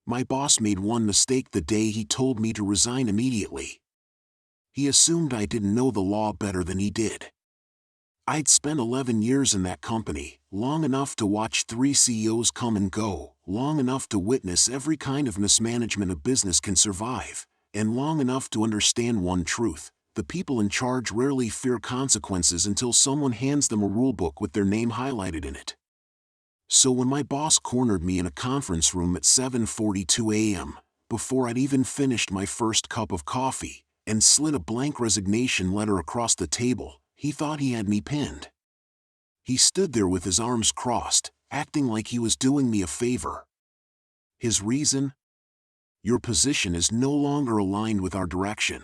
My boss made one mistake the day he told me to resign immediately. He assumed I didn't know the law better than he did. I'd spent 11 years in that company, long enough to watch 3 CEOs come and go, long enough to witness every kind of mismanagement a business can survive, and long enough to understand one truth: the people in charge rarely fear consequences until someone hands them a rulebook with their name highlighted in it. So when my boss cornered me in a conference room at 7:42 a.m., before I'd even finished my first cup of coffee, and slid a blank resignation letter across the table, he thought he had me pinned. He stood there with his arms crossed, acting like he was doing me a favor. His reason? Your position is no longer aligned with our direction.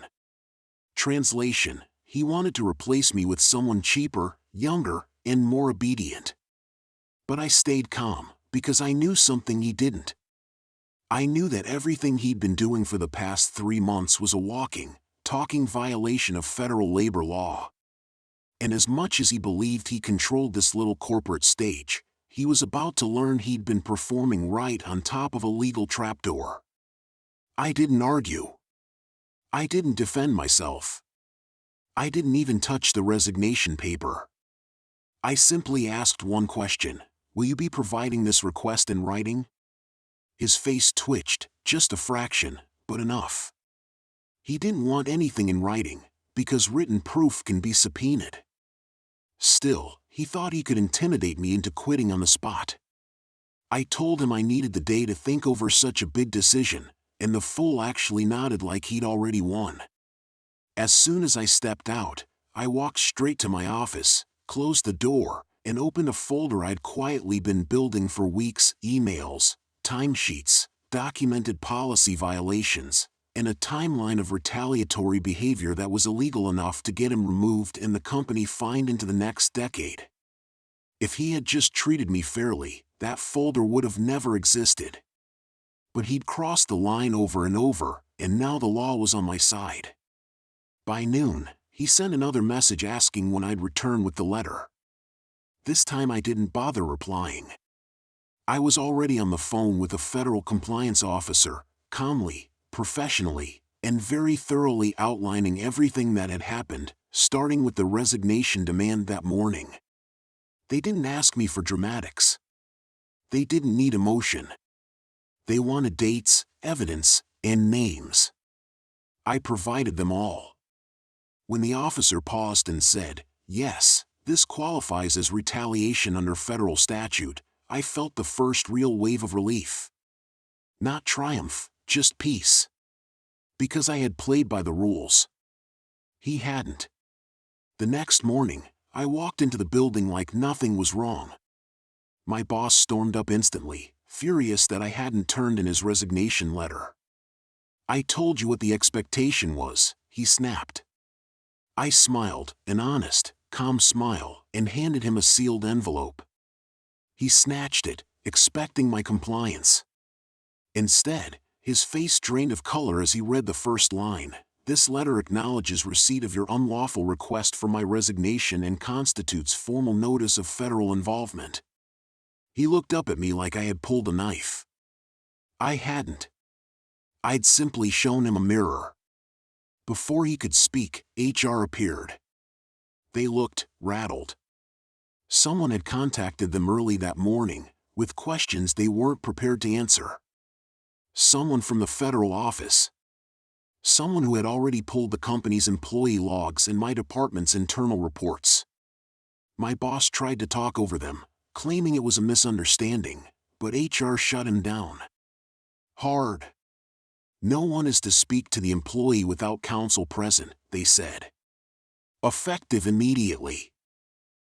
Translation: he wanted to replace me with someone cheaper, younger, and more obedient. But I stayed calm, because I knew something he didn't. I knew that everything he'd been doing for the past 3 months was a walking, talking violation of federal labor law. And as much as he believed he controlled this little corporate stage, he was about to learn he'd been performing right on top of a legal trapdoor. I didn't argue. I didn't defend myself. I didn't even touch the resignation paper. I simply asked one question: will you be providing this request in writing? His face twitched, just a fraction, but enough. He didn't want anything in writing, because written proof can be subpoenaed. Still, he thought he could intimidate me into quitting on the spot. I told him I needed the day to think over such a big decision, and the fool actually nodded like he'd already won. As soon as I stepped out, I walked straight to my office, closed the door, and opened a folder I'd quietly been building for weeks: emails, timesheets, documented policy violations, and a timeline of retaliatory behavior that was illegal enough to get him removed and the company fined into the next decade. If he had just treated me fairly, that folder would have never existed. But he'd crossed the line over and over, and now the law was on my side. By noon, he sent another message asking when I'd return with the letter. This time I didn't bother replying. I was already on the phone with a federal compliance officer, calmly, professionally, and very thoroughly outlining everything that had happened, starting with the resignation demand that morning. They didn't ask me for dramatics. They didn't need emotion. They wanted dates, evidence, and names. I provided them all. When the officer paused and said, "Yes, this qualifies as retaliation under federal statute," I felt the first real wave of relief. Not triumph, just peace. Because I had played by the rules. He hadn't. The next morning, I walked into the building like nothing was wrong. My boss stormed up instantly, furious that I hadn't turned in his resignation letter. "I told you what the expectation was," he snapped. I smiled, an honest, calm smile, and handed him a sealed envelope. He snatched it, expecting my compliance. Instead, his face drained of color as he read the first line: "This letter acknowledges receipt of your unlawful request for my resignation and constitutes formal notice of federal involvement." He looked up at me like I had pulled a knife. I hadn't. I'd simply shown him a mirror. Before he could speak, HR appeared. They looked rattled. Someone had contacted them early that morning, with questions they weren't prepared to answer. Someone from the federal office. Someone who had already pulled the company's employee logs and my department's internal reports. My boss tried to talk over them, claiming it was a misunderstanding, but HR shut him down. Hard. "No one is to speak to the employee without counsel present," they said. "Effective immediately."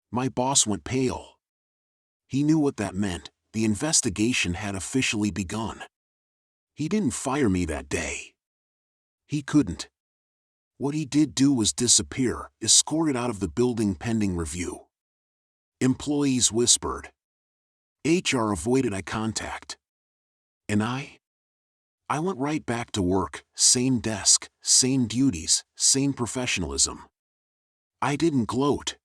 My boss went pale. He knew what that meant: the investigation had officially begun. He didn't fire me that day. He couldn't. What he did do was disappear, escorted out of the building pending review. Employees whispered. HR avoided eye contact. And I went right back to work, same desk, same duties, same professionalism. I didn't gloat.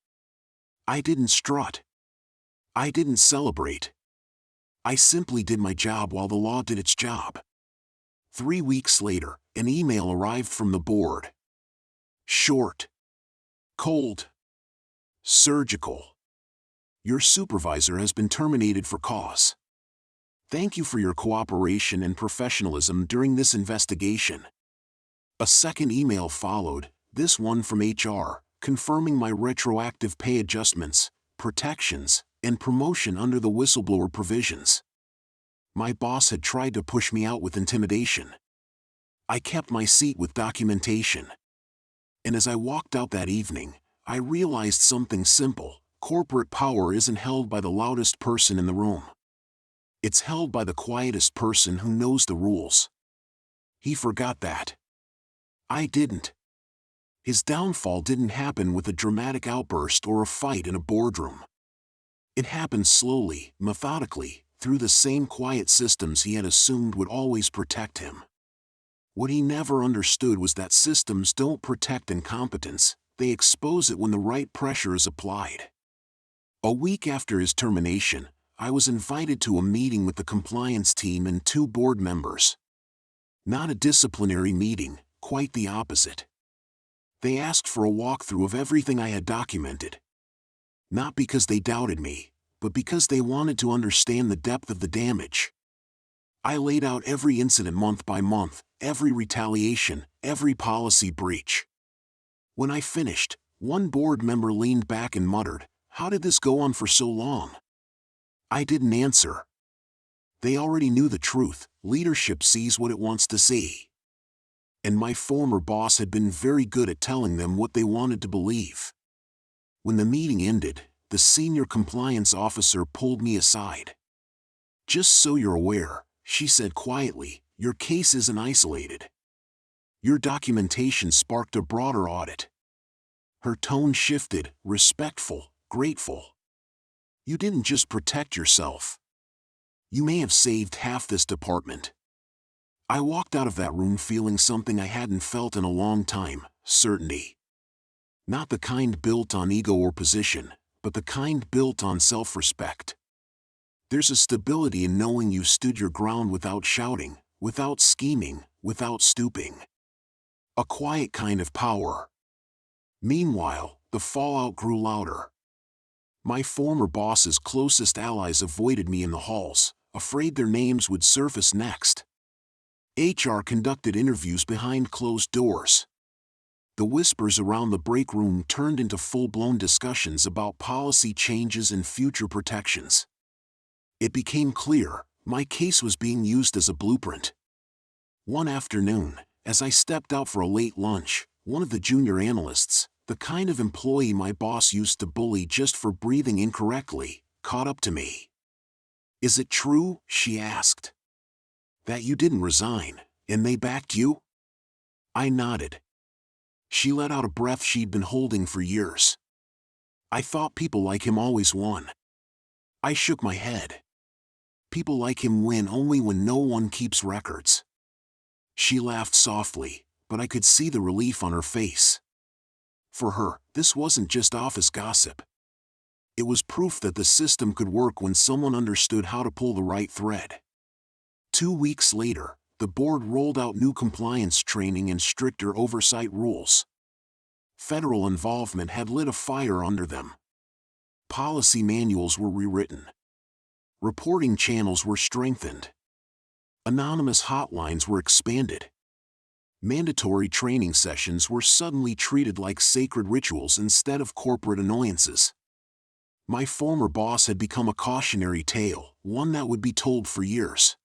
I didn't strut. I didn't celebrate. I simply did my job while the law did its job. 3 weeks later, an email arrived from the board. Short. Cold. Surgical. Your supervisor has been terminated for cause. Thank you for your cooperation and professionalism during this investigation. A second email followed, this one from HR, confirming my retroactive pay adjustments, protections, and promotion under the whistleblower provisions. My boss had tried to push me out with intimidation. I kept my seat with documentation. And as I walked out that evening, I realized something simple: corporate power isn't held by the loudest person in the room. It's held by the quietest person who knows the rules. He forgot that. I didn't. His downfall didn't happen with a dramatic outburst or a fight in a boardroom. It happened slowly, methodically, through the same quiet systems he had assumed would always protect him. What he never understood was that systems don't protect incompetence, they expose it when the right pressure is applied. A week after his termination, I was invited to a meeting with the compliance team and 2 board members. Not a disciplinary meeting, quite the opposite. They asked for a walkthrough of everything I had documented. Not because they doubted me, but because they wanted to understand the depth of the damage. I laid out every incident month by month, every retaliation, every policy breach. When I finished, one board member leaned back and muttered, "How did this go on for so long?" I didn't answer. They already knew the truth: leadership sees what it wants to see. And my former boss had been very good at telling them what they wanted to believe. When the meeting ended, the senior compliance officer pulled me aside. "Just so you're aware," she said quietly, "your case isn't isolated. Your documentation sparked a broader audit." Her tone shifted, respectful, grateful. "You didn't just protect yourself. You may have saved half this department." I walked out of that room feeling something I hadn't felt in a long time: certainty. Not the kind built on ego or position, but the kind built on self-respect. There's a stability in knowing you stood your ground without shouting, without scheming, without stooping. A quiet kind of power. Meanwhile, the fallout grew louder. My former boss's closest allies avoided me in the halls, afraid their names would surface next. HR conducted interviews behind closed doors. The whispers around the break room turned into full-blown discussions about policy changes and future protections. It became clear, my case was being used as a blueprint. One afternoon, as I stepped out for a late lunch, one of the junior analysts, the kind of employee my boss used to bully just for breathing incorrectly, caught up to me. "Is it true," she asked, "that you didn't resign, and they backed you?" I nodded. She let out a breath she'd been holding for years. "I thought people like him always won." I shook my head. "People like him win only when no one keeps records." She laughed softly, but I could see the relief on her face. For her, this wasn't just office gossip. It was proof that the system could work when someone understood how to pull the right thread. 2 weeks later, the board rolled out new compliance training and stricter oversight rules. Federal involvement had lit a fire under them. Policy manuals were rewritten. Reporting channels were strengthened. Anonymous hotlines were expanded. Mandatory training sessions were suddenly treated like sacred rituals instead of corporate annoyances. My former boss had become a cautionary tale, one that would be told for years.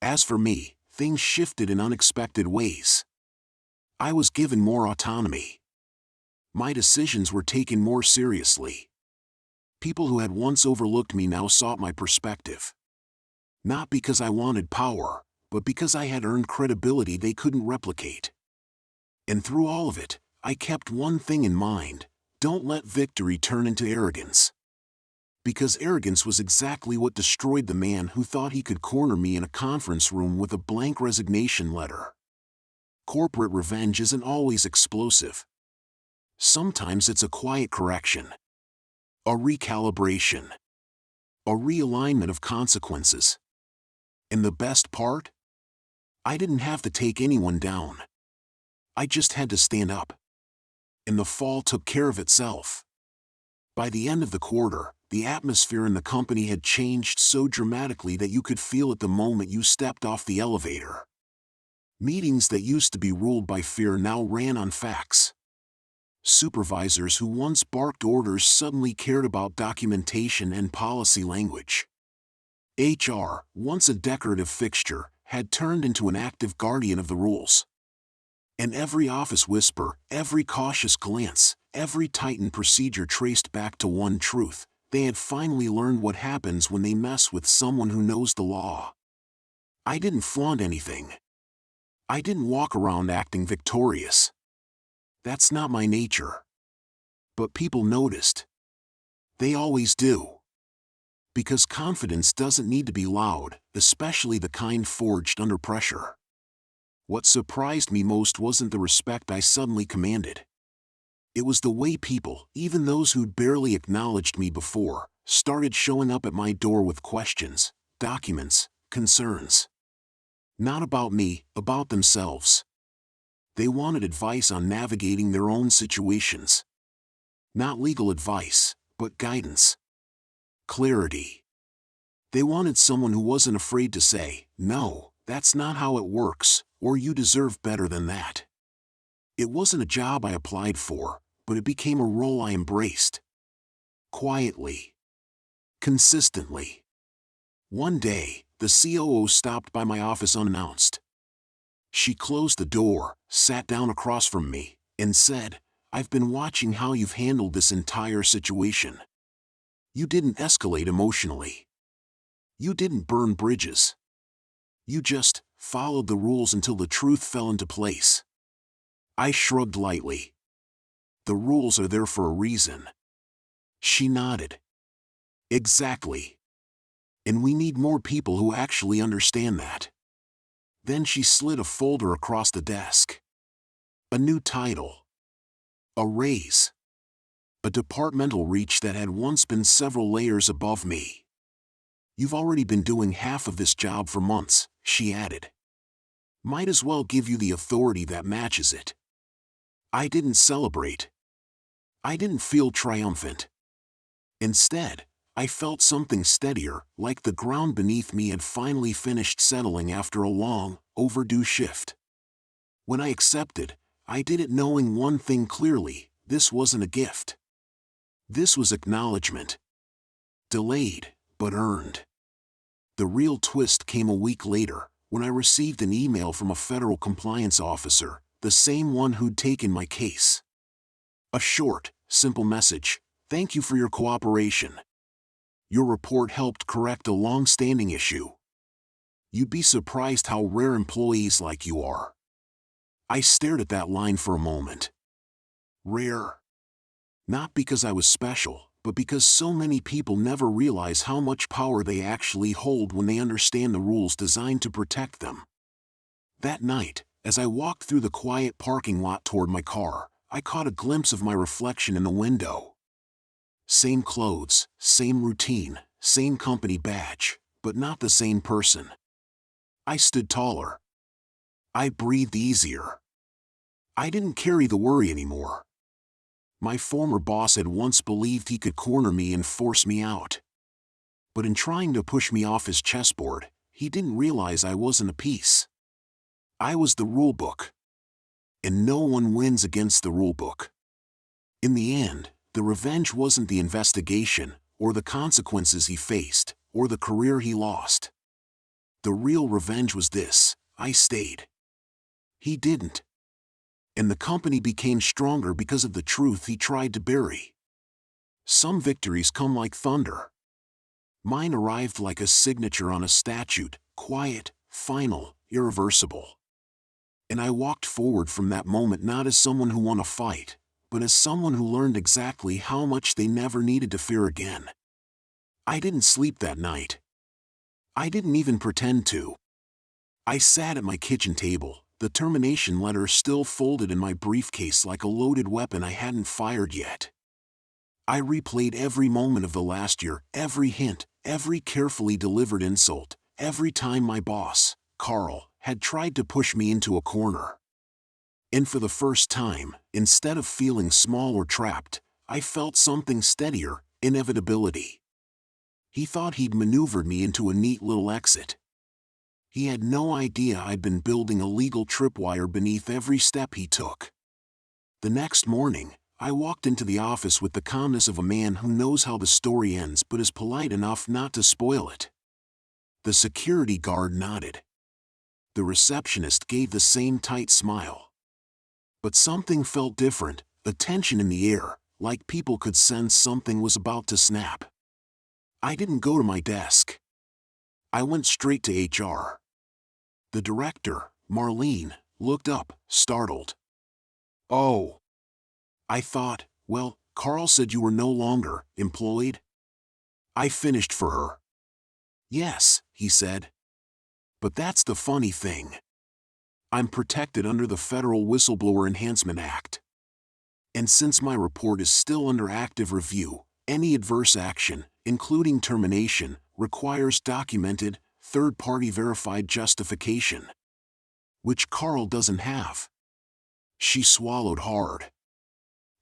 As for me, things shifted in unexpected ways. I was given more autonomy. My decisions were taken more seriously. People who had once overlooked me now sought my perspective. Not because I wanted power, but because I had earned credibility they couldn't replicate. And through all of it, I kept one thing in mind: don't let victory turn into arrogance. Because arrogance was exactly what destroyed the man who thought he could corner me in a conference room with a blank resignation letter. Corporate revenge isn't always explosive. Sometimes it's a quiet correction. A recalibration. A realignment of consequences. And the best part? I didn't have to take anyone down. I just had to stand up. And the fall took care of itself. By the end of the quarter, the atmosphere in the company had changed so dramatically that you could feel it the moment you stepped off the elevator. Meetings that used to be ruled by fear now ran on facts. Supervisors who once barked orders suddenly cared about documentation and policy language. HR, once a decorative fixture, had turned into an active guardian of the rules. And every office whisper, every cautious glance, every tightened procedure traced back to one truth: they had finally learned what happens when they mess with someone who knows the law. I didn't flaunt anything. I didn't walk around acting victorious. That's not my nature. But people noticed. They always do. Because confidence doesn't need to be loud, especially the kind forged under pressure. What surprised me most wasn't the respect I suddenly commanded. It was the way people, even those who'd barely acknowledged me before, started showing up at my door with questions, documents, concerns. Not about me, about themselves. They wanted advice on navigating their own situations. Not legal advice, but guidance. Clarity. They wanted someone who wasn't afraid to say, "No, that's not how it works," or "You deserve better than that." It wasn't a job I applied for, but it became a role I embraced. Quietly. Consistently. One day, the COO stopped by my office unannounced. She closed the door, sat down across from me, and said, "I've been watching how you've handled this entire situation. You didn't escalate emotionally. You didn't burn bridges. You just followed the rules until the truth fell into place." I shrugged lightly. "The rules are there for a reason." She nodded. "Exactly. And we need more people who actually understand that." Then she slid a folder across the desk. A new title. A raise. A departmental reach that had once been several layers above me. "You've already been doing half of this job for months," she added. "Might as well give you the authority that matches it." I didn't celebrate. I didn't feel triumphant. Instead, I felt something steadier, like the ground beneath me had finally finished settling after a long, overdue shift. When I accepted, I did it knowing one thing clearly: this wasn't a gift. This was acknowledgement. Delayed, but earned. The real twist came a week later, when I received an email from a federal compliance officer, the same one who'd taken my case. A short, simple message: "Thank you for your cooperation. Your report helped correct a long-standing issue. You'd be surprised how rare employees like you are." I stared at that line for a moment. Rare. Not because I was special, but because so many people never realize how much power they actually hold when they understand the rules designed to protect them. That night, as I walked through the quiet parking lot toward my car, I caught a glimpse of my reflection in the window. Same clothes, same routine, same company badge, but not the same person. I stood taller. I breathed easier. I didn't carry the worry anymore. My former boss had once believed he could corner me and force me out. But in trying to push me off his chessboard, he didn't realize I wasn't a piece. I was the rulebook. And no one wins against the rulebook. In the end, the revenge wasn't the investigation, or the consequences he faced, or the career he lost. The real revenge was this: I stayed. He didn't. And the company became stronger because of the truth he tried to bury. Some victories come like thunder. Mine arrived like a signature on a statute: quiet, final, irreversible. And I walked forward from that moment not as someone who won a fight, but as someone who learned exactly how much they never needed to fear again. I didn't sleep that night. I didn't even pretend to. I sat at my kitchen table, the termination letter still folded in my briefcase like a loaded weapon I hadn't fired yet. I replayed every moment of the last year, every hint, every carefully delivered insult, every time my boss, Carl, had tried to push me into a corner. And for the first time, instead of feeling small or trapped, I felt something steadier: inevitability. He thought he'd maneuvered me into a neat little exit. He had no idea I'd been building a legal tripwire beneath every step he took. The next morning, I walked into the office with the calmness of a man who knows how the story ends but is polite enough not to spoil it. The security guard nodded. The receptionist gave the same tight smile. But something felt different, a tension in the air, like people could sense something was about to snap. I didn't go to my desk. I went straight to HR. The director, Marlene, looked up, startled. "Oh." I thought, well, Carl said you were no longer employed? I finished for her. "Yes," he said. "But that's the funny thing. I'm protected under the Federal Whistleblower Enhancement Act. And since my report is still under active review, any adverse action, including termination, requires documented, third-party verified justification. Which Carl doesn't have." She swallowed hard.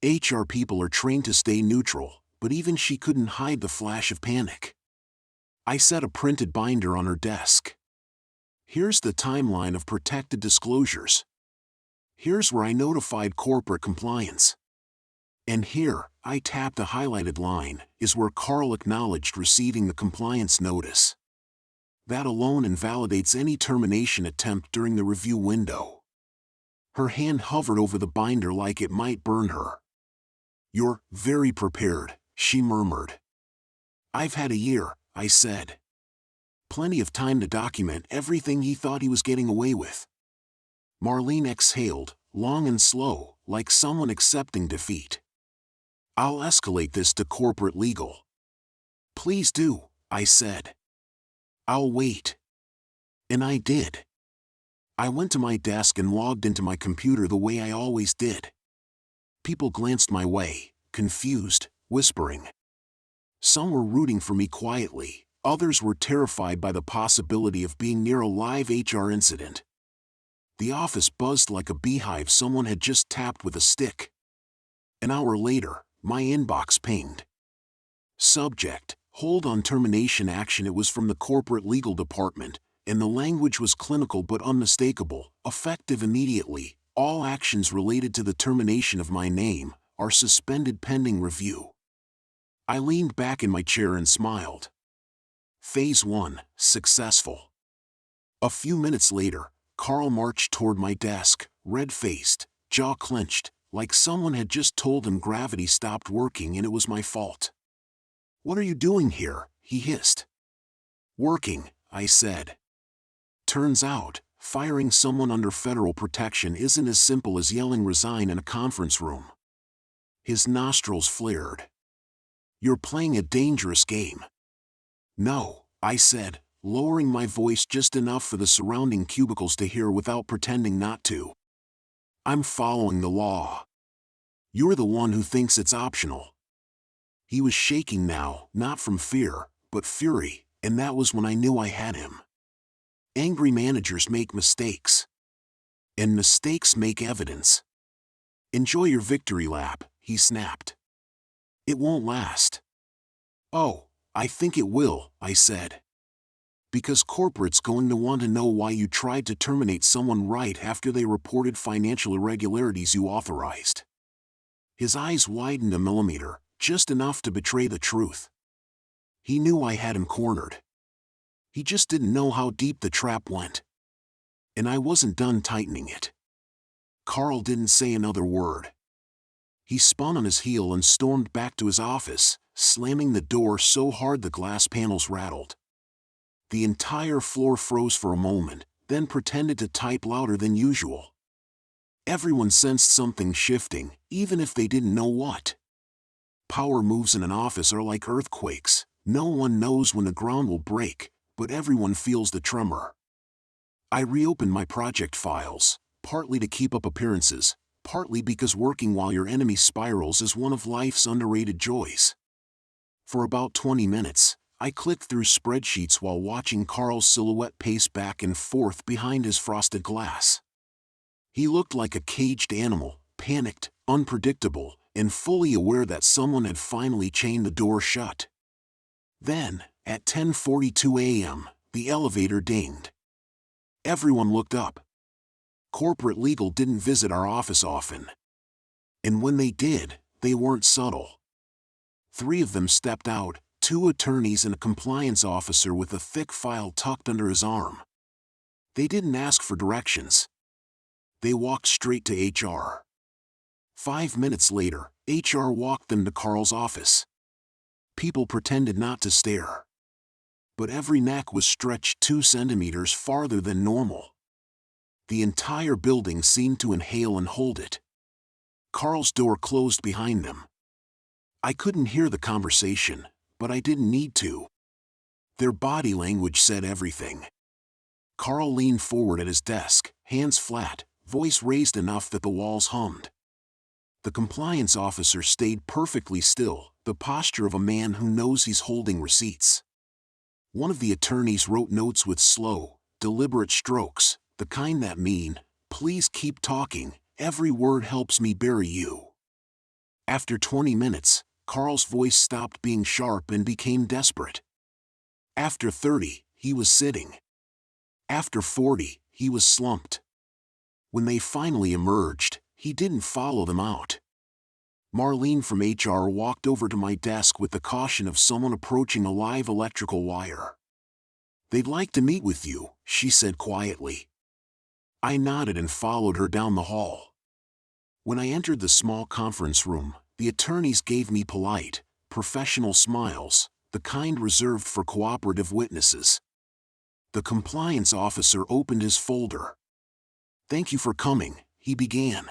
HR people are trained to stay neutral, but even she couldn't hide the flash of panic. I set a printed binder on her desk. "Here's the timeline of protected disclosures. Here's where I notified corporate compliance. And here," I tapped a highlighted line, "is where Carl acknowledged receiving the compliance notice. That alone invalidates any termination attempt during the review window." Her hand hovered over the binder like it might burn her. "You're very prepared," she murmured. "I've had a year," I said. "Plenty of time to document everything he thought he was getting away with." Marlene exhaled, long and slow, like someone accepting defeat. "I'll escalate this to corporate legal." "Please do," I said. "I'll wait." And I did. I went to my desk and logged into my computer the way I always did. People glanced my way, confused, whispering. Some were rooting for me quietly, others were terrified by the possibility of being near a live HR incident. The office buzzed like a beehive someone had just tapped with a stick. An hour later, my inbox pinged. Subject: hold on termination action. It was from the corporate legal department, and the language was clinical but unmistakable. Effective immediately, all actions related to the termination of my name are suspended pending review. I leaned back in my chair and smiled. Phase 1, successful. A few minutes later, Carl marched toward my desk, red-faced, jaw clenched, like someone had just told him gravity stopped working and it was my fault. "What are you doing here?" he hissed. "Working," I said. Turns out, firing someone under federal protection isn't as simple as yelling resign in a conference room. His nostrils flared. "You're playing a dangerous game." "No," I said, lowering my voice just enough for the surrounding cubicles to hear without pretending not to. "I'm following the law. You're the one who thinks it's optional." He was shaking now, not from fear, but fury, and that was when I knew I had him. Angry managers make mistakes. And mistakes make evidence. "Enjoy your victory lap," he snapped. "It won't last." "Oh, I think it will," I said. "Because corporate's going to want to know why you tried to terminate someone right after they reported financial irregularities you authorized." His eyes widened a millimeter, just enough to betray the truth. He knew I had him cornered. He just didn't know how deep the trap went. And I wasn't done tightening it. Carl didn't say another word. He spun on his heel and stormed back to his office, slamming the door so hard the glass panels rattled. The entire floor froze for a moment, then pretended to type louder than usual. Everyone sensed something shifting, even if they didn't know what. Power moves in an office are like earthquakes. No one knows when the ground will break, but everyone feels the tremor. I reopened my project files, partly to keep up appearances, partly because working while your enemy spirals is one of life's underrated joys. For about 20 minutes, I clicked through spreadsheets while watching Carl's silhouette pace back and forth behind his frosted glass. He looked like a caged animal, panicked, unpredictable, and fully aware that someone had finally chained the door shut. Then, at 10:42 a.m., the elevator dinged. Everyone looked up. Corporate legal didn't visit our office often. And when they did, they weren't subtle. 3 of them stepped out, 2 attorneys and a compliance officer with a thick file tucked under his arm. They didn't ask for directions. They walked straight to HR. 5 minutes later, HR walked them to Carl's office. People pretended not to stare. But every neck was stretched 2 centimeters farther than normal. The entire building seemed to inhale and hold it. Carl's door closed behind them. I couldn't hear the conversation, but I didn't need to. Their body language said everything. Carl leaned forward at his desk, hands flat, voice raised enough that the walls hummed. The compliance officer stayed perfectly still, the posture of a man who knows he's holding receipts. One of the attorneys wrote notes with slow, deliberate strokes, the kind that mean, "Please keep talking, every word helps me bury you." After 20 minutes, Carl's voice stopped being sharp and became desperate. After 30, he was sitting. After 40, he was slumped. When they finally emerged, he didn't follow them out. Marlene from HR walked over to my desk with the caution of someone approaching a live electrical wire. "They'd like to meet with you," she said quietly. I nodded and followed her down the hall. When I entered the small conference room, the attorneys gave me polite, professional smiles, the kind reserved for cooperative witnesses. The compliance officer opened his folder. "Thank you for coming," he began.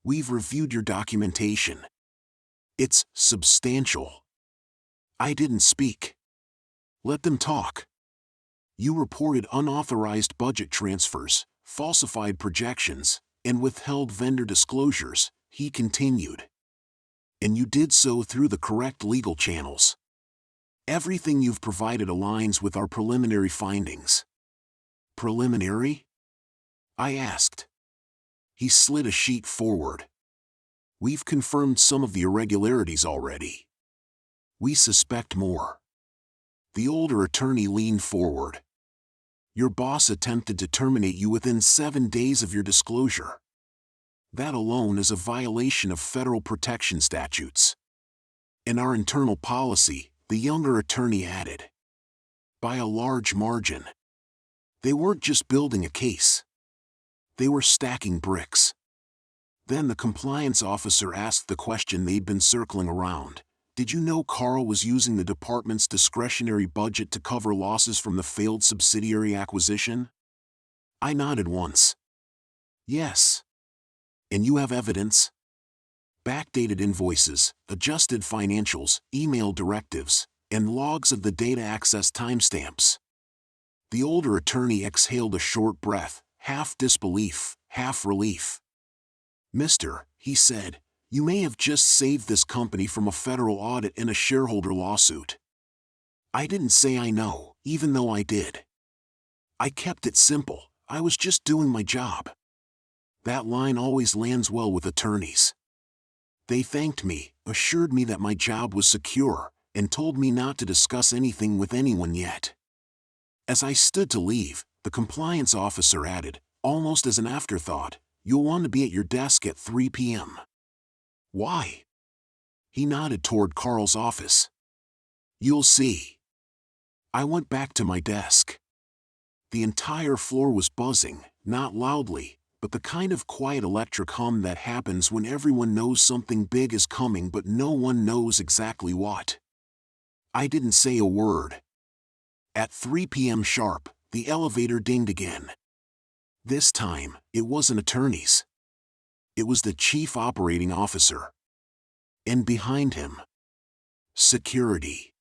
"We've reviewed your documentation. It's substantial." I didn't speak. Let them talk. "You reported unauthorized budget transfers, falsified projections, and withheld vendor disclosures," he continued. "And you did so through the correct legal channels. Everything you've provided aligns with our preliminary findings." "Preliminary?" I asked. He slid a sheet forward. "We've confirmed some of the irregularities already. We suspect more." The older attorney leaned forward. "Your boss attempted to terminate you within 7 days of your disclosure. That alone is a violation of federal protection statutes. In our internal policy," the younger attorney added. "By a large margin." They weren't just building a case. They were stacking bricks. Then the compliance officer asked the question they'd been circling around. "Did you know Carl was using the department's discretionary budget to cover losses from the failed subsidiary acquisition?" I nodded once. "Yes." "And you have evidence?" "Backdated invoices, adjusted financials, email directives, and logs of the data access timestamps." The older attorney exhaled a short breath, half disbelief, half relief. "Mister," he said, "you may have just saved this company from a federal audit and a shareholder lawsuit." I didn't say I know, even though I did. I kept it simple. I was just doing my job. That line always lands well with attorneys. They thanked me, assured me that my job was secure, and told me not to discuss anything with anyone yet. As I stood to leave, the compliance officer added, almost as an afterthought, "You'll want to be at your desk at 3 p.m. "Why?" He nodded toward Carl's office. "You'll see." I went back to my desk. The entire floor was buzzing, not loudly, but the kind of quiet electric hum that happens when everyone knows something big is coming but no one knows exactly what. I didn't say a word. At 3 p.m. sharp, the elevator dinged again. This time, it wasn't attorneys. It was the chief operating officer. And behind him, security.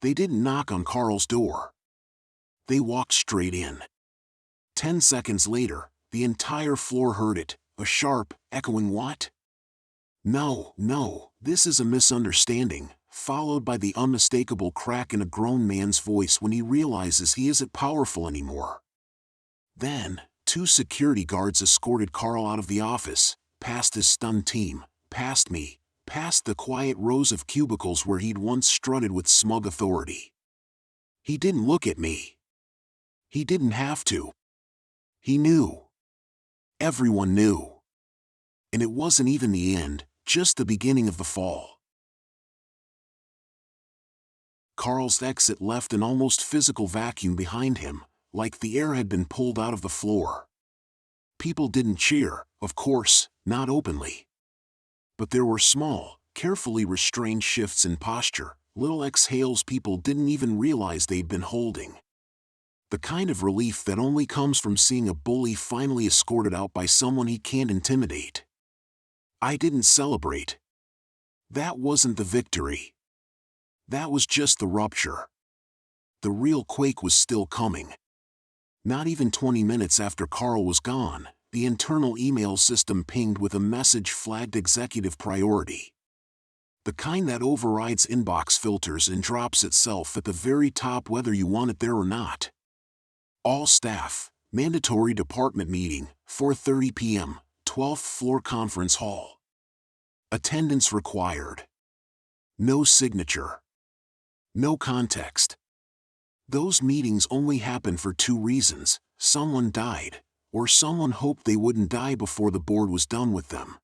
They didn't knock on Carl's door. They walked straight in. 10 seconds later, the entire floor heard it, a sharp, echoing "What?" No, this is a misunderstanding," followed by the unmistakable crack in a grown man's voice when he realizes he isn't powerful anymore. Then, 2 security guards escorted Carl out of the office, past his stunned team, past me, past the quiet rows of cubicles where he'd once strutted with smug authority. He didn't look at me. He didn't have to. He knew. Everyone knew. And it wasn't even the end, just the beginning of the fall. Carl's exit left an almost physical vacuum behind him, like the air had been pulled out of the floor. People didn't cheer, of course, not openly. But there were small, carefully restrained shifts in posture, little exhales people didn't even realize they'd been holding. The kind of relief that only comes from seeing a bully finally escorted out by someone he can't intimidate. I didn't celebrate. That wasn't the victory. That was just the rupture. The real quake was still coming. Not even 20 minutes after Carl was gone, the internal email system pinged with a message flagged executive priority. The kind that overrides inbox filters and drops itself at the very top whether you want it there or not. All staff, mandatory department meeting, 4:30 p.m., 12th floor conference hall. Attendance required. No signature. No context. Those meetings only happen for 2 reasons: someone died, or someone hoped they wouldn't die before the board was done with them.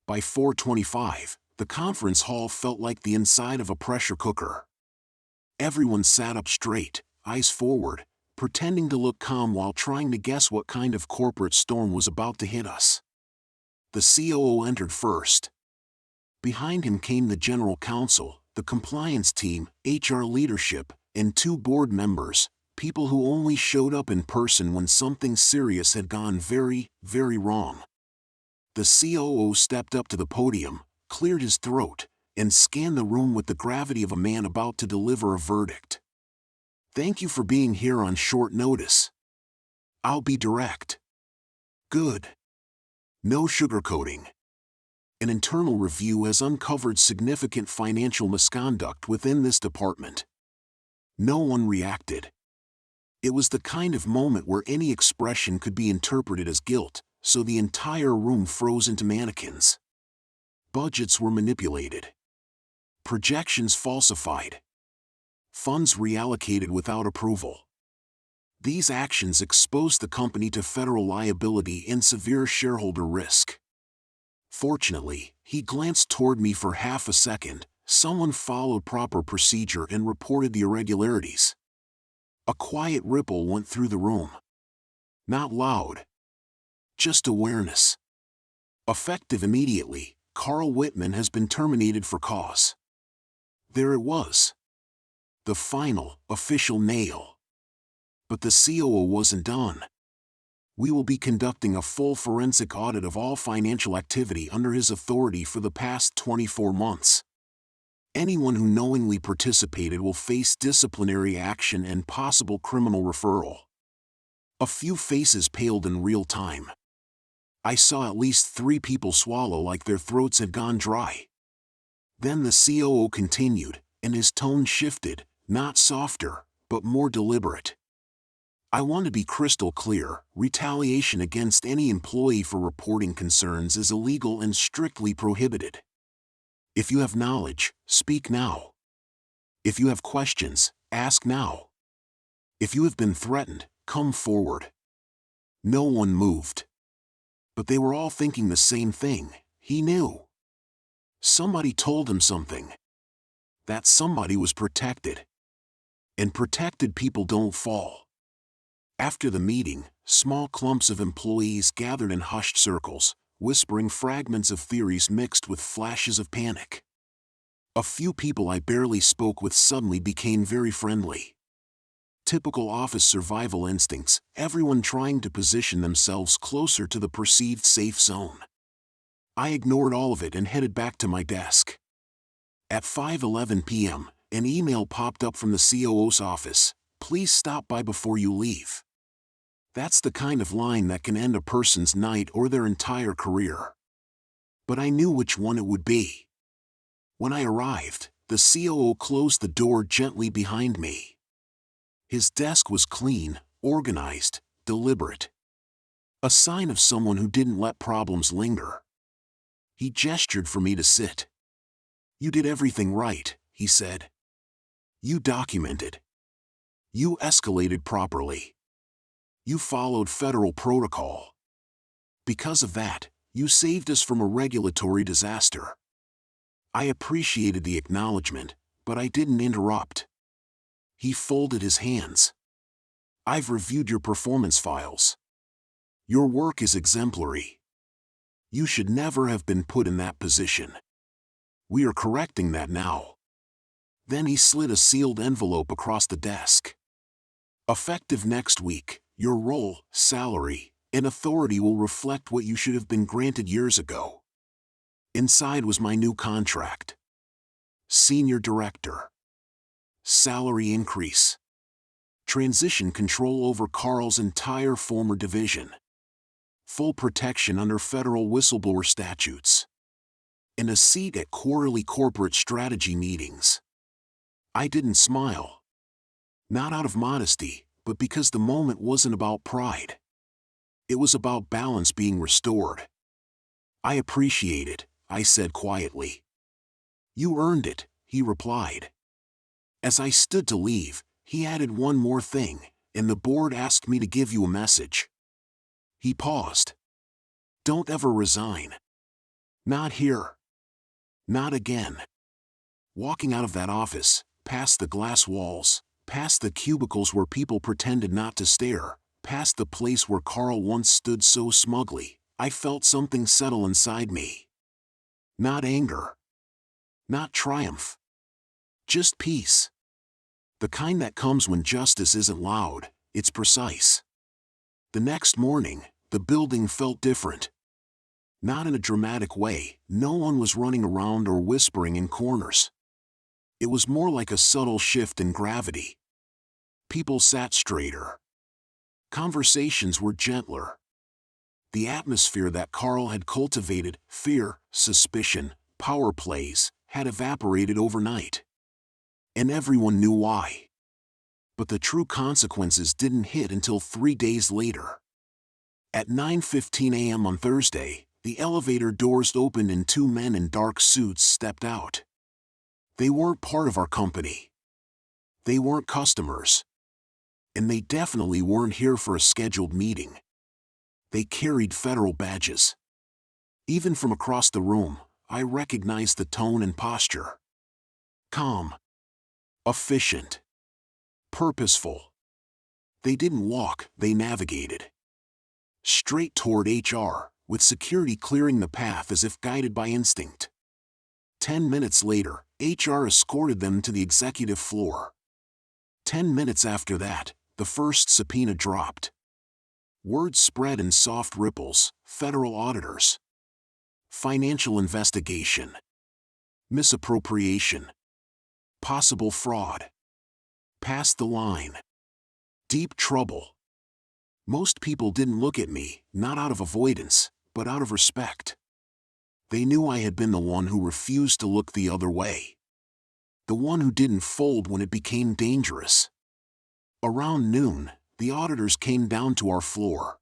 By 4:25, the conference hall felt like the inside of a pressure cooker. Everyone sat up straight, eyes forward, pretending to look calm while trying to guess what kind of corporate storm was about to hit us. The COO entered first. Behind him came the general counsel, the compliance team, HR leadership, and 2 board members, people who only showed up in person when something serious had gone very, very wrong. The COO stepped up to the podium, cleared his throat, and scanned the room with the gravity of a man about to deliver a verdict. Thank you for being here on short notice. I'll be direct. Good. No sugarcoating. An internal review has uncovered significant financial misconduct within this department. No one reacted. It was the kind of moment where any expression could be interpreted as guilt, so the entire room froze into mannequins. Budgets were manipulated. Projections falsified. Funds reallocated without approval. These actions exposed the company to federal liability and severe shareholder risk. Fortunately, he glanced toward me for half a second. Someone followed proper procedure and reported the irregularities. A quiet ripple went through the room. Not loud. Just awareness. Effective immediately, Carl Whitman has been terminated for cause. There it was. The final, official nail. But the COO wasn't done. We will be conducting a full forensic audit of all financial activity under his authority for the past 24 months. Anyone who knowingly participated will face disciplinary action and possible criminal referral. A few faces paled in real time. I saw at least 3 people swallow like their throats had gone dry. Then the COO continued, and his tone shifted, not softer, but more deliberate. I want to be crystal clear: retaliation against any employee for reporting concerns is illegal and strictly prohibited. If you have knowledge, speak now. If you have questions, ask now. If you have been threatened, come forward. No one moved. But they were all thinking the same thing. He knew. Somebody told him something. That somebody was protected. And protected people don't fall. After the meeting, small clumps of employees gathered in hushed circles, whispering fragments of theories mixed with flashes of panic. A few people I barely spoke with suddenly became very friendly. Typical office survival instincts, everyone trying to position themselves closer to the perceived safe zone. I ignored all of it and headed back to my desk. At 5:11 p.m., an email popped up from the COO's office: "Please stop by before you leave." That's the kind of line that can end a person's night or their entire career. But I knew which one it would be. When I arrived, The COO closed the door gently behind me. His desk was clean, organized, deliberate. A sign of someone who didn't let problems linger. He gestured for me to sit. "You did everything right," he said. "You documented. You escalated properly. You followed federal protocol. Because of that, you saved us from a regulatory disaster." I appreciated the acknowledgement, but I didn't interrupt. He folded his hands. "I've reviewed your performance files. Your work is exemplary. You should never have been put in that position. We are correcting that now." Then he slid a sealed envelope across the desk. "Effective next week, your role, salary, and authority will reflect what you should have been granted years ago." Inside was my new contract. Senior Director. Salary increase. Transition control over Carl's entire former division. Full protection under federal whistleblower statutes. And a seat at quarterly corporate strategy meetings. I didn't smile. Not out of modesty, but because the moment wasn't about pride. It was about balance being restored. "I appreciate it," I said quietly. "You earned it," he replied. As I stood to leave, he added one more thing, "and the board asked me to give you a message." He paused. "Don't ever resign. Not here. Not again." Walking out of that office, past the glass walls, past the cubicles where people pretended not to stare, past the place where Carl once stood so smugly, I felt something settle inside me. Not anger. Not triumph. Just peace. The kind that comes when justice isn't loud, it's precise. The next morning, the building felt different. Not in a dramatic way, no one was running around or whispering in corners. It was more like a subtle shift in gravity. People sat straighter. Conversations were gentler. The atmosphere that Carl had cultivated, fear, suspicion, power plays, had evaporated overnight. And everyone knew why. But the true consequences didn't hit until 3 days later. At 9:15 a.m. on Thursday, the elevator doors opened and 2 men in dark suits stepped out. They weren't part of our company. They weren't customers. And they definitely weren't here for a scheduled meeting. They carried federal badges. Even from across the room, I recognized the tone and posture. Calm. Efficient. Purposeful. They didn't walk, they navigated. Straight toward HR, with security clearing the path as if guided by instinct. 10 minutes later, HR escorted them to the executive floor. 10 minutes after that, the first subpoena dropped. Word spread in soft ripples: federal auditors. Financial investigation. Misappropriation. Possible fraud. Past the line. Deep trouble. Most people didn't look at me, not out of avoidance, but out of respect. They knew I had been the one who refused to look the other way. The one who didn't fold when it became dangerous. Around noon, the auditors came down to our floor.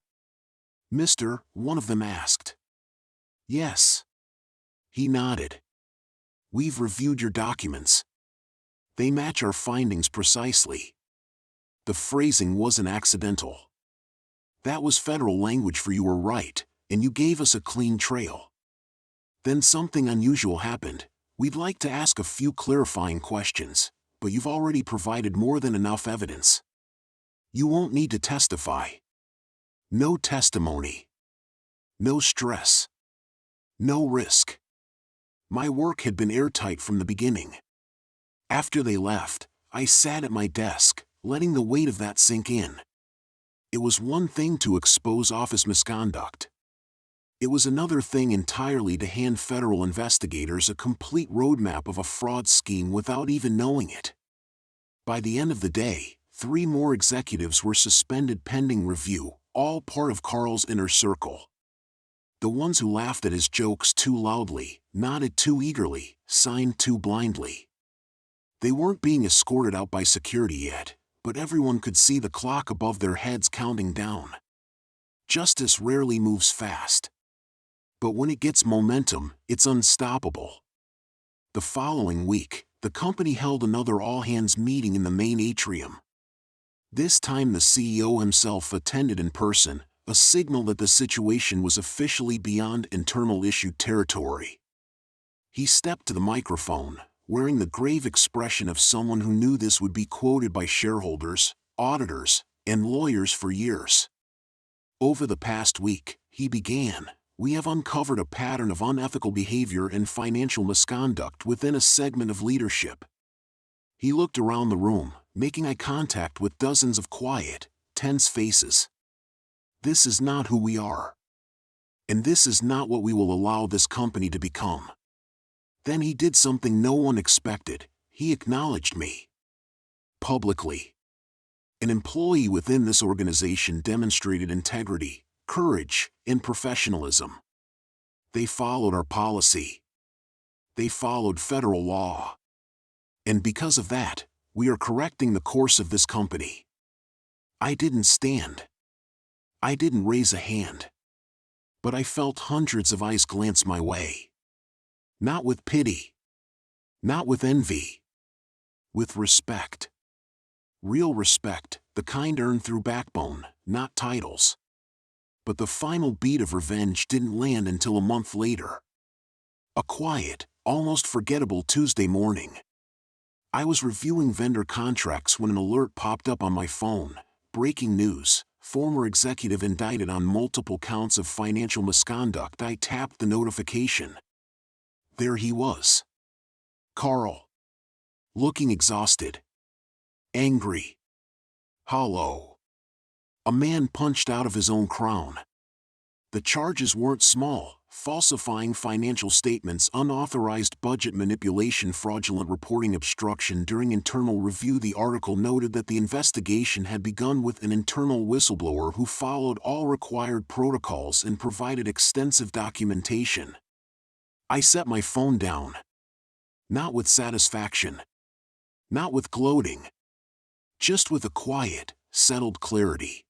"Mister," one of them asked. "Yes." He nodded. "We've reviewed your documents. They match our findings precisely. The phrasing wasn't accidental. That was federal language for you were right, and you gave us a clean trail. Then something unusual happened. We'd like to ask a few clarifying questions, but you've already provided more than enough evidence. You won't need to testify. No testimony. No stress. No risk." My work had been airtight from the beginning. After they left, I sat at my desk, letting the weight of that sink in. It was one thing to expose office misconduct. It was another thing entirely to hand federal investigators a complete roadmap of a fraud scheme without even knowing it. By the end of the day, 3 more executives were suspended pending review, all part of Carl's inner circle. The ones who laughed at his jokes too loudly, nodded too eagerly, signed too blindly. They weren't being escorted out by security yet, but everyone could see the clock above their heads counting down. Justice rarely moves fast. But when it gets momentum, it's unstoppable. The following week, the company held another all-hands meeting in the main atrium. This time the CEO himself attended in person, a signal that the situation was officially beyond internal issue territory. He stepped to the microphone, wearing the grave expression of someone who knew this would be quoted by shareholders, auditors, and lawyers for years. Over the past week, he began, we have uncovered a pattern of unethical behavior and financial misconduct within a segment of leadership. He looked around the room, making eye contact with dozens of quiet, tense faces. This is not who we are. And this is not what we will allow this company to become. Then he did something no one expected. He acknowledged me. Publicly. An employee within this organization demonstrated integrity, courage, and professionalism. They followed our policy. They followed federal law. And because of that, we are correcting the course of this company. I didn't stand. I didn't raise a hand. But I felt hundreds of eyes glance my way. Not with pity. Not with envy. With respect. Real respect, the kind earned through backbone, not titles. But the final beat of revenge didn't land until a month later. A quiet, almost forgettable Tuesday morning. I was reviewing vendor contracts when an alert popped up on my phone. Breaking news, former executive indicted on multiple counts of financial misconduct. I tapped the notification. There he was. Carl. Looking exhausted. Angry. Hollow. A man punched out of his own crown. The charges weren't small: falsifying financial statements, unauthorized budget manipulation, fraudulent reporting, obstruction during internal review. The article noted that the investigation had begun with an internal whistleblower who followed all required protocols and provided extensive documentation. I set my phone down. Not with satisfaction. Not with gloating. Just with a quiet, settled clarity.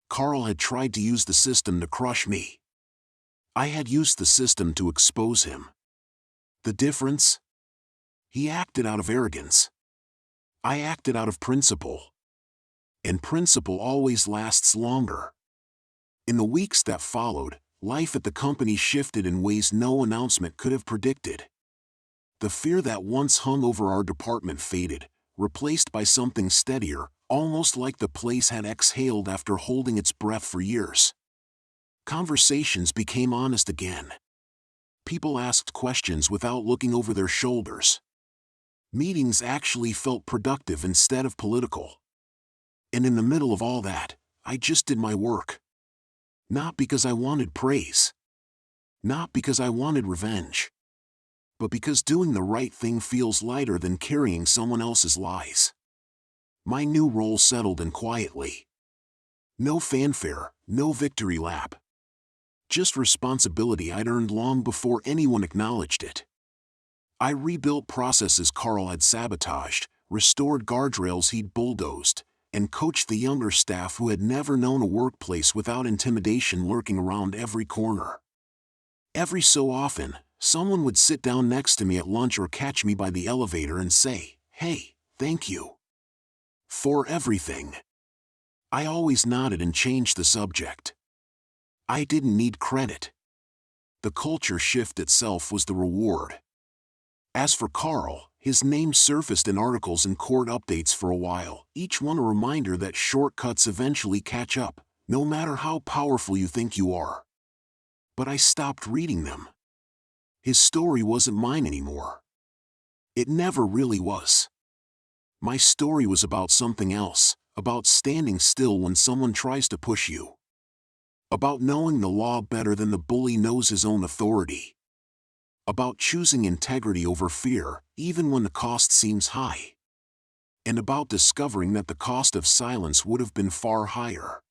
Carl had tried to use the system to crush me. I had used the system to expose him. The difference? He acted out of arrogance. I acted out of principle. And principle always lasts longer. In the weeks that followed, life at the company shifted in ways no announcement could have predicted. The fear that once hung over our department faded, replaced by something steadier, almost like the place had exhaled after holding its breath for years. Conversations became honest again. People asked questions without looking over their shoulders. Meetings actually felt productive instead of political. And in the middle of all that, I just did my work. Not because I wanted praise. Not because I wanted revenge. But because doing the right thing feels lighter than carrying someone else's lies. My new role settled in quietly. No fanfare, no victory lap. Just responsibility I'd earned long before anyone acknowledged it. I rebuilt processes Carl had sabotaged, restored guardrails he'd bulldozed, and coached the younger staff who had never known a workplace without intimidation lurking around every corner. Every so often, someone would sit down next to me at lunch or catch me by the elevator and say, "Hey, thank you for everything." I always nodded and changed the subject. I didn't need credit. The culture shift itself was the reward. As for Carl, his name surfaced in articles and court updates for a while, each one a reminder that shortcuts eventually catch up, no matter how powerful you think you are. But I stopped reading them. His story wasn't mine anymore. It never really was. My story was about something else, about standing still when someone tries to push you. About knowing the law better than the bully knows his own authority. About choosing integrity over fear, even when the cost seems high. And about discovering that the cost of silence would have been far higher.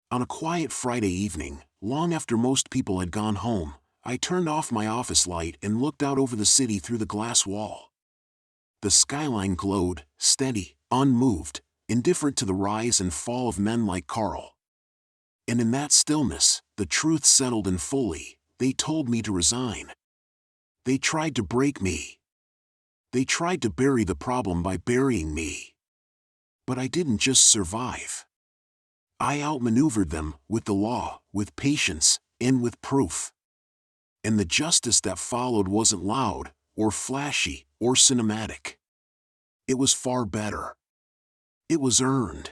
On a quiet Friday evening, long after most people had gone home, I turned off my office light and looked out over the city through the glass wall. The skyline glowed, steady, unmoved, indifferent to the rise and fall of men like Carl. And in that stillness, the truth settled in fully. They told me to resign. They tried to break me. They tried to bury the problem by burying me. But I didn't just survive. I outmaneuvered them, with the law, with patience, and with proof. And the justice that followed wasn't loud, or flashy, or cinematic. It was far better. It was earned.